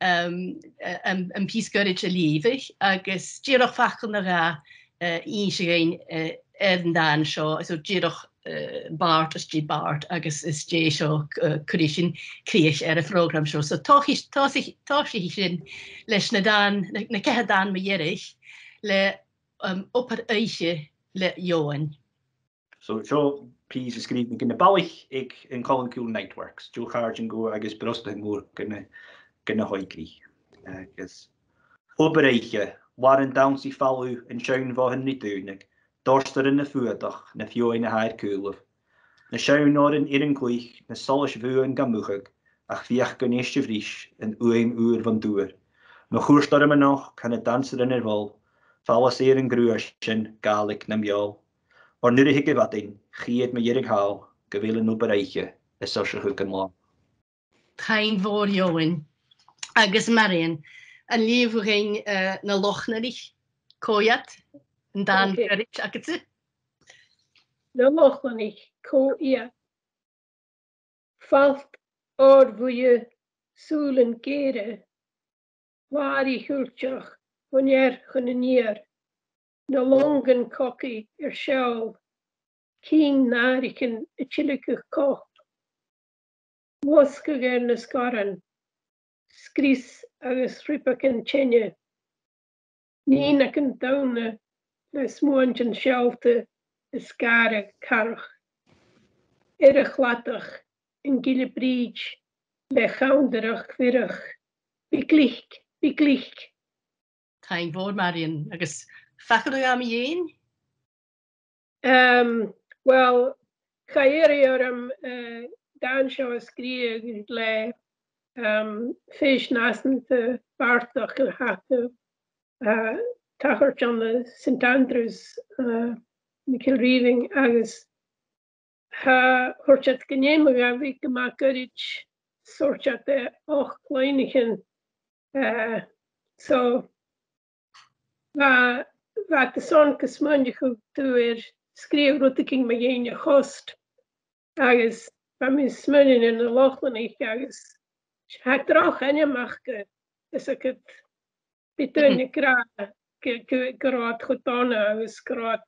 een piesgurretje liefig, agus giroch fachel na ra insigéin dan seo, so giroch Bart as G Bart, agus is J seo curishin kriech a program seo, so toch sin leis na cehe dan me jerich le opper eiche le Johan. So seo piece is skriven in de ballig ik in Colin Cool Networks. Joe Gargen go agus brosting moor kunnen hoikri. Agus obereiche waren dansie falu en schuin van hun niet duinig. Dorster in de voerdag, na fjo in de haar kulef. Na schuin naar in irin gleich, na solis vuur en gamuchig, ach viech geneesje vries en uim uur van doer. Na goerstormen nog kan het dansen in er wal, vallen zeer een gruasjen, galik nam jou. Maar nu de hikke wat in, giet me jirig haal, gewillen obereiche, is zo ze hukken lang. Kein voor Johan. Agus Marian, een levering na lochnerich, kojat, en dan gerich aketse. Na lochnerich, kojat. Valt oor voor je zoelen keren, waar je hultjach, wanneer genenier. Na longen kokkie schouw, kien nariken chillige koch. Woskiger na skarren. Skris agus ripaken tjenne. Nina kan daune le smoentjen schalte skare karch. Erg lattig in gille bridge le gaunderig virrig. Biklich. Kein woord Marian, agus fachel am jen? Well, gaerium dan show skrieg le fish naast de Bartach had tachert aan de St. Andrews Michael Reeving agus hoort het geneemd aan wie gemaakt het soort dat de ook kleinigen so wat de zon gesmondig goed door schreef dat ik me geen host agus van mijn smunning in de lochlen agus het er ook een maken dus ik het bedoel graag gedaan agus graag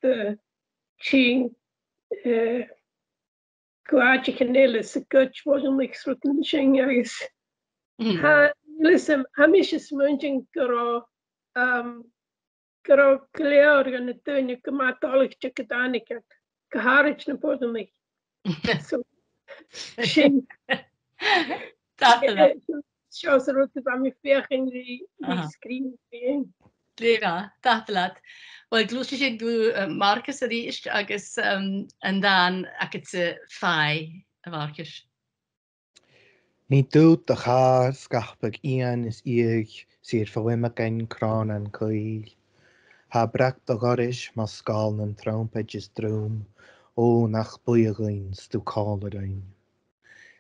ching kwaadje kanelen se kutch worden ik schrotten ching agus listen hamische smunning graag kleur en het tuin gemaakt alles gedaan ik heb gehaald naar poten so ching shows er ook van mijn veerging die screen being. Lera, dat. Wel, glwysig ik doe Marcus er is, agus en dan ik het fai Marcus. Ní dút a char scapag ian is íag sy'r fawimag ein crán an coil. Ha bracht a goris mas scal an tromped is drwm o nach bwyagain stw caladain.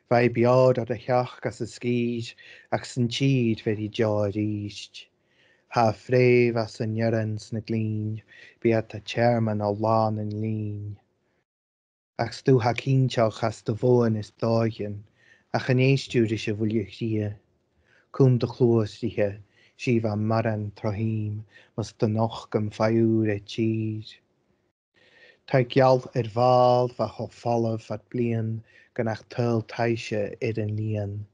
Fai biod ar a cheach as a skis ac sy'n chyd fer I diod eist. Ha fref as yn nyrans na glin bi at a chairman o lan yn lin. Ac stw ha cynchach as dy foen is doigen ac yn eistwyd is y fwliwch dia. Cwm dy chlwys dia si fa maran trohim mas dy noch gym ffaiwr e chyd. Ta gial fal fa hoffalaf at blian gan ach tyl taisio yn lian.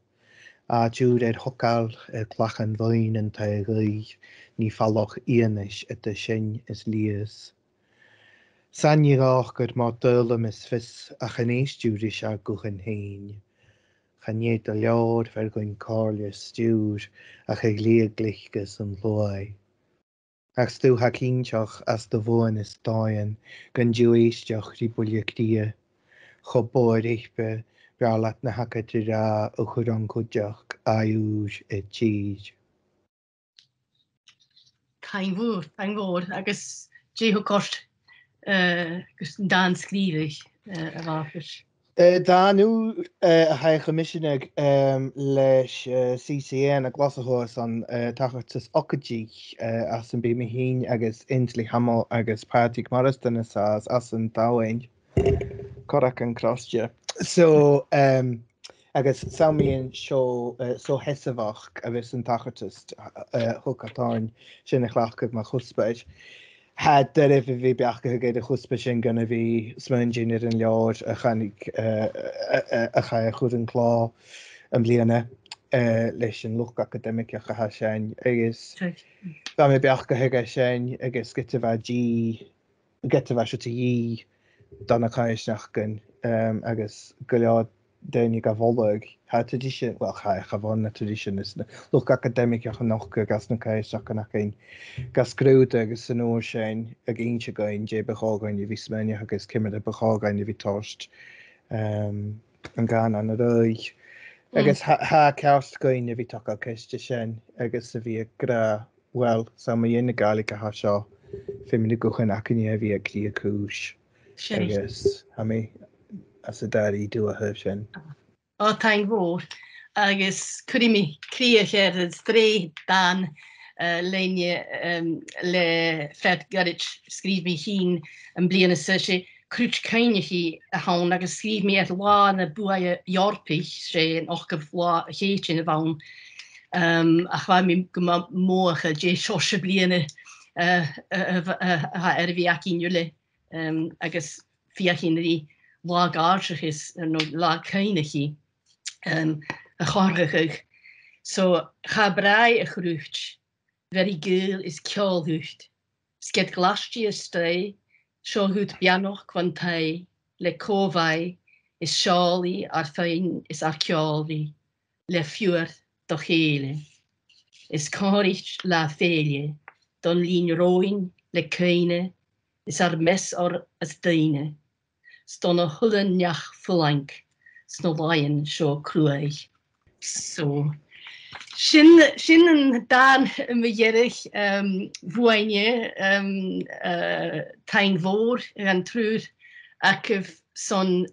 A dŵr hokal clachan fwyn yn ta gwy ni falloch ianis y sin is lias. San i roch gyd mor dyl am is fys a chan eistwyd is a gwch yn hein. Chan ied a liawr fer gwyn corliau stwr a chay liaglich gys yn lwy. Ach stú ha cínteach as do bhin is dáin gan dúéisteach rí buliachtíí chobóir éipe brealaat na hacaidir rá ó chur an chuideach aúr I tíd. Taing fawr, agus jeho kost gus dan skrivig a wafers. Dáú a ha chomisisinig leis CCN a glasahos an tachtas ocadí as an bí me hín agus intlí hamel agus pátig marstan as an dáhain choach an crosste. So agus samíonn seo so hesamhach a bheits an tachatas thucatáin sinna chhlachcah mar chuspaid. Had de raibh bhí beacha géad a chuspa sin gona bhí smaingin ar an leir a chanig a cha chud an chlá an bliana leis an luch academic a cha sin agus bá mé beacha thuige sin agus get bheith se dhí donna caiisneach gan agus go lead déine go bhleg ha tradition well cha bhán na tradition is na luch academic a nach gas na caiisteach an nach gas grúte agus san óir sin a ginse gain dé beágain I bhí smaine agus cimime a beágain I bhí tost an gan an a roiig. Agus ha ceast gain a bhí take ceiste sin agus a bhí gra well sam dhéana galig a ha seo fémini gochan acin a bhí a clí a cúis agus ha mé as a darí dú a thuh sin. Á taing fawr, agus cwri mi cria chér yd stré dan leine le Fred Garrett skrif mi hín yn blian y sysi crwch cain chi a hawn agus skrif mi at wa na bua jorpich sé yn och gyf wa héitsin y fawn a chwa mi gyma moch a dje siosio blian a fi ac un ywle agus fiach un ydi lá gáirseach is nó lá caiineachí a chorgachuch. So cha brai a chrúcht, very gul is ceolhucht. Sked glastí is stay, seo hút bianoch kwan tai, le cóvai is seálaí ar féin is ar ceolí, le fiúr do chéile. Is cáricht la féile, don lín roin le céine, is ar mes or as daine. Stonna hullen neach fulank, sno lion seo cruaig. So, sin an dan me jerich bhuaine taing voor an trúr ac son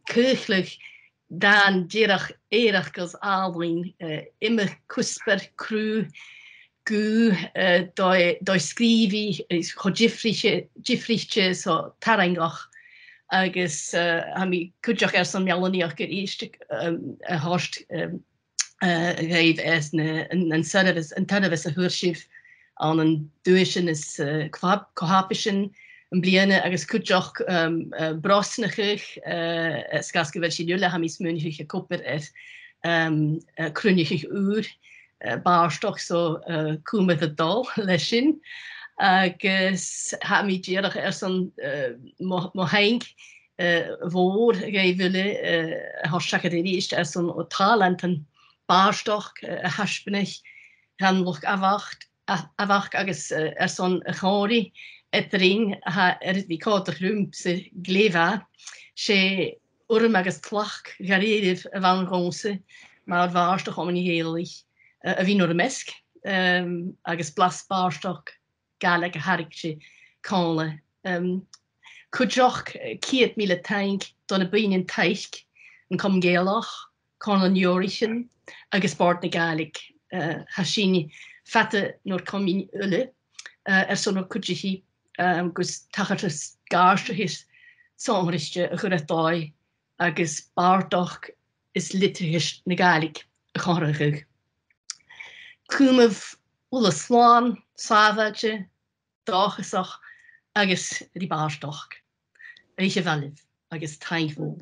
kirchlich dan dierach erach gos alwin immer kusper cru gu doi skrivi is cho gifriche so tarangach agus ha mi kuach son melanioch gur eiste a host geif es an service an tanvis a huursif an an duischen is kohapischen an bliene agus kuach brosnachich skaske julle ha mis munige kopper krunnig uur baarstoch so koe het dal lesin. Agus ha mi dierach son mo henk voor ge wille haschakedéist son o talenten baarstoch haspennig han nog awacht agus son chori etring ha vi ka rumse gleva sé orm agus tlach garif van gonse maar waarstoch om heelig a vi no de mesk agus blas baarstoch galeg a harigse kale. Kujoch kiet mile tank don a bein in teich en kom geelach kan an jorichen agus sport na galig hasini fatte nor kom in ulle son kuji gus tachatus garste his somrichte a churetdai agus bardoch is litrigisch na galig a chorig. Kumef ulle slaan Sávaidse, dáchasach agus rí báisteach. Éise bhealibh agus taing fór.